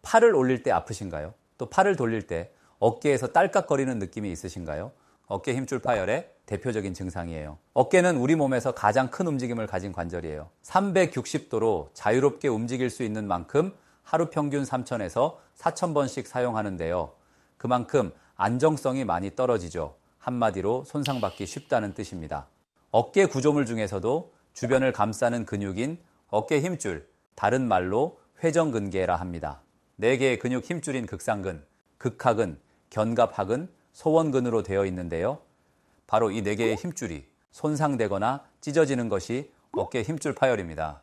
팔을 올릴 때 아프신가요? 또 팔을 돌릴 때 어깨에서 딸깍거리는 느낌이 있으신가요? 어깨 힘줄 파열의 대표적인 증상이에요. 어깨는 우리 몸에서 가장 큰 움직임을 가진 관절이에요. 360도로 자유롭게 움직일 수 있는 만큼 하루 평균 3,000에서 4,000번씩 사용하는데요. 그만큼 안정성이 많이 떨어지죠. 한마디로 손상받기 쉽다는 뜻입니다. 어깨 구조물 중에서도 주변을 감싸는 근육인 어깨 힘줄, 다른 말로 회전근개라 합니다. 4개의 근육 힘줄인 극상근, 극하근, 견갑하근, 소원근으로 되어 있는데요. 바로 이 4개의 힘줄이 손상되거나 찢어지는 것이 어깨 힘줄 파열입니다.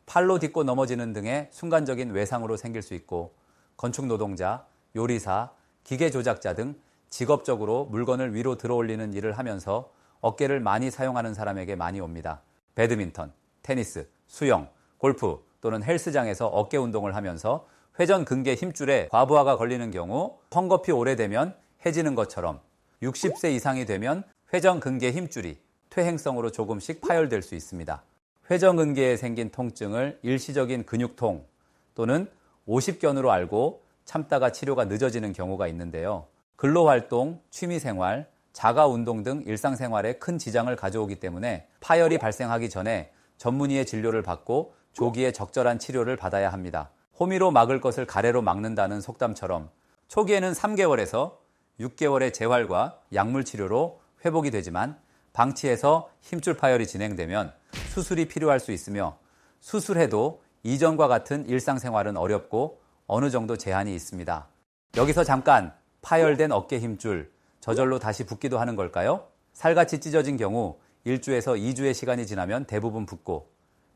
팔로 딛고 넘어지는 등의 순간적인 외상으로 생길 수 있고 건축 노동자, 요리사, 기계 조작자 등 직업적으로 물건을 위로 들어올리는 일을 하면서 어깨를 많이 사용하는 사람에게 많이 옵니다. 배드민턴, 테니스, 수영, 골프 또는 헬스장에서 어깨 운동을 하면서 회전근개 힘줄에 과부하가 걸리는 경우 헝겊이 오래되면 해지는 것처럼 60세 이상이 되면 회전근개 힘줄이 퇴행성으로 조금씩 파열될 수 있습니다. 회전근개에 생긴 통증을 일시적인 근육통 또는 50견으로 알고 참다가 치료가 늦어지는 경우가 있는데요. 근로활동, 취미생활, 자가운동 등 일상생활에 큰 지장을 가져오기 때문에 파열이 발생하기 전에 전문의의 진료를 받고 조기에 적절한 치료를 받아야 합니다. 호미로 막을 것을 가래로 막는다는 속담처럼 초기에는 3개월에서 6개월의 재활과 약물 치료로 회복이 되지만 방치해서 힘줄 파열이 진행되면 수술이 필요할 수 있으며 수술해도 이전과 같은 일상생활은 어렵고 어느 정도 제한이 있습니다. 여기서 잠깐 파열된 어깨 힘줄 저절로 다시 붓기도 하는 걸까요? 살같이 찢어진 경우 1주에서 2주의 시간이 지나면 대부분 붓고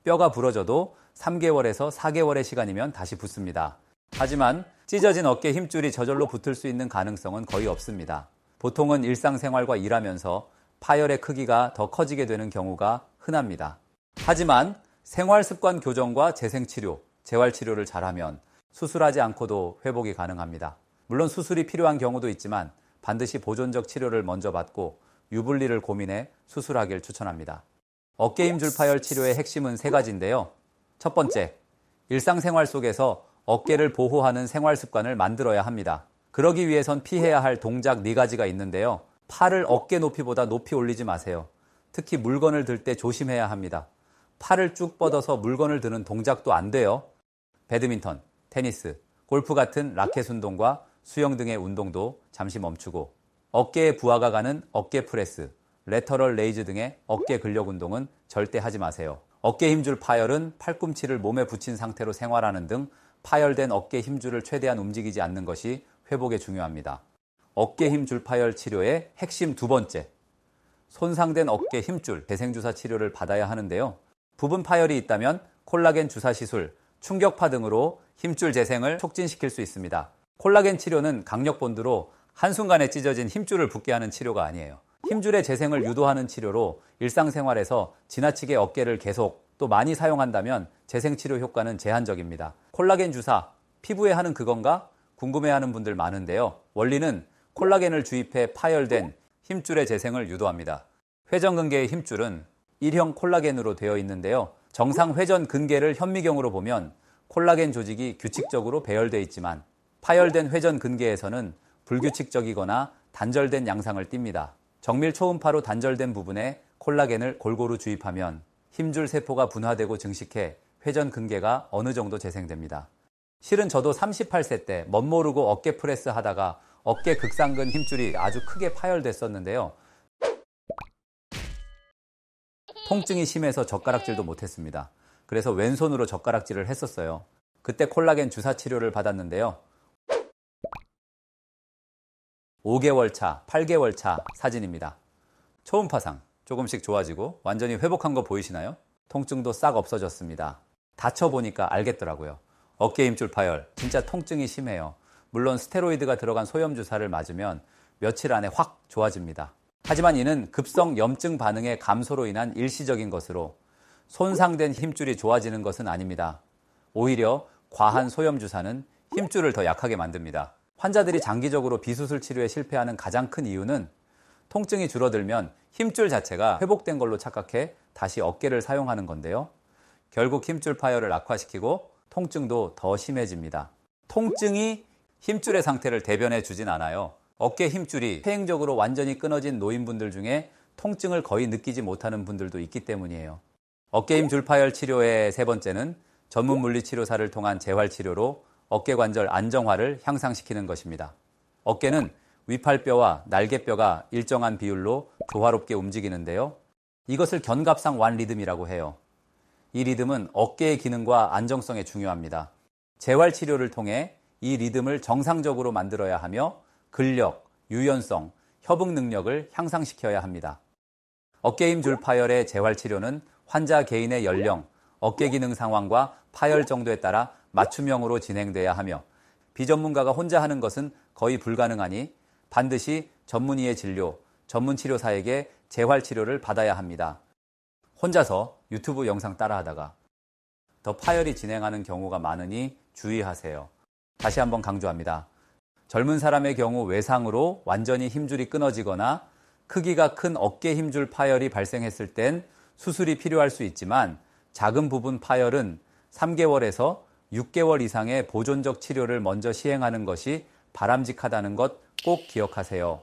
뼈가 부러져도 3개월에서 4개월의 시간이면 다시 붓습니다. 하지만 찢어진 어깨 힘줄이 저절로 붙을 수 있는 가능성은 거의 없습니다. 보통은 일상생활과 일하면서 파열의 크기가 더 커지게 되는 경우가 흔합니다. 하지만 생활습관 교정과 재생치료, 재활치료를 잘하면 수술하지 않고도 회복이 가능합니다. 물론 수술이 필요한 경우도 있지만 반드시 보존적 치료를 먼저 받고 유불리를 고민해 수술하길 추천합니다. 어깨 힘줄 파열 치료의 핵심은 3가지인데요. 첫 번째, 일상생활 속에서 어깨를 보호하는 생활습관을 만들어야 합니다. 그러기 위해선 피해야 할 동작 4가지가 있는데요. 팔을 어깨 높이보다 높이 올리지 마세요. 특히 물건을 들 때 조심해야 합니다. 팔을 쭉 뻗어서 물건을 드는 동작도 안 돼요. 배드민턴, 테니스, 골프 같은 라켓 운동과 수영 등의 운동도 잠시 멈추고 어깨에 부하가 가는 어깨 프레스, 레터럴 레이즈 등의 어깨 근력 운동은 절대 하지 마세요. 어깨 힘줄 파열은 팔꿈치를 몸에 붙인 상태로 생활하는 등 파열된 어깨 힘줄을 최대한 움직이지 않는 것이 회복에 중요합니다. 어깨 힘줄 파열 치료의 핵심 2번째, 손상된 어깨 힘줄 재생주사 치료를 받아야 하는데요. 부분 파열이 있다면 콜라겐 주사 시술, 충격파 등으로 힘줄 재생을 촉진시킬 수 있습니다. 콜라겐 치료는 강력 본드로 한순간에 찢어진 힘줄을 붙게 하는 치료가 아니에요. 힘줄의 재생을 유도하는 치료로 일상생활에서 지나치게 어깨를 계속 또 많이 사용한다면 재생치료 효과는 제한적입니다. 콜라겐 주사, 피부에 하는 그건가? 궁금해하는 분들 많은데요. 원리는 콜라겐을 주입해 파열된 힘줄의 재생을 유도합니다. 회전근개의 힘줄은 1형 콜라겐으로 되어 있는데요. 정상 회전근개를 현미경으로 보면 콜라겐 조직이 규칙적으로 배열되어 있지만 파열된 회전근개에서는 불규칙적이거나 단절된 양상을 띱니다. 정밀 초음파로 단절된 부분에 콜라겐을 골고루 주입하면 힘줄 세포가 분화되고 증식해 회전근개가 어느 정도 재생됩니다. 실은 저도 38세 때 멋모르고 어깨 프레스 하다가 어깨 극상근 힘줄이 아주 크게 파열됐었는데요. 통증이 심해서 젓가락질도 못했습니다. 그래서 왼손으로 젓가락질을 했었어요. 그때 콜라겐 주사 치료를 받았는데요. 5개월 차, 8개월 차 사진입니다. 초음파상 조금씩 좋아지고 완전히 회복한 거 보이시나요? 통증도 싹 없어졌습니다. 다쳐보니까 알겠더라고요. 어깨 힘줄 파열, 진짜 통증이 심해요. 물론 스테로이드가 들어간 소염주사를 맞으면 며칠 안에 확 좋아집니다. 하지만 이는 급성 염증 반응의 감소로 인한 일시적인 것으로 손상된 힘줄이 좋아지는 것은 아닙니다. 오히려 과한 소염주사는 힘줄을 더 약하게 만듭니다. 환자들이 장기적으로 비수술 치료에 실패하는 가장 큰 이유는 통증이 줄어들면 힘줄 자체가 회복된 걸로 착각해 다시 어깨를 사용하는 건데요. 결국 힘줄 파열을 악화시키고 통증도 더 심해집니다. 통증이 힘줄의 상태를 대변해 주진 않아요. 어깨 힘줄이 퇴행적으로 완전히 끊어진 노인분들 중에 통증을 거의 느끼지 못하는 분들도 있기 때문이에요. 어깨 힘줄 파열 치료의 세 번째는 전문 물리치료사를 통한 재활치료로 어깨 관절 안정화를 향상시키는 것입니다. 어깨는 위팔뼈와 날개뼈가 일정한 비율로 조화롭게 움직이는데요. 이것을 견갑상 완 리듬이라고 해요. 이 리듬은 어깨의 기능과 안정성에 중요합니다. 재활치료를 통해 이 리듬을 정상적으로 만들어야 하며 근력, 유연성, 협응 능력을 향상시켜야 합니다. 어깨 힘줄 파열의 재활치료는 환자 개인의 연령, 어깨 기능 상황과 파열 정도에 따라 맞춤형으로 진행돼야 하며 비전문가가 혼자 하는 것은 거의 불가능하니 반드시 전문의의 진료, 전문 치료사에게 재활치료를 받아야 합니다. 혼자서 유튜브 영상 따라하다가 더 파열이 진행하는 경우가 많으니 주의하세요. 다시 한번 강조합니다. 젊은 사람의 경우 외상으로 완전히 힘줄이 끊어지거나 크기가 큰 어깨 힘줄 파열이 발생했을 땐 수술이 필요할 수 있지만 작은 부분 파열은 3개월에서 6개월 이상의 보존적 치료를 먼저 시행하는 것이 바람직하다는 것 꼭 기억하세요.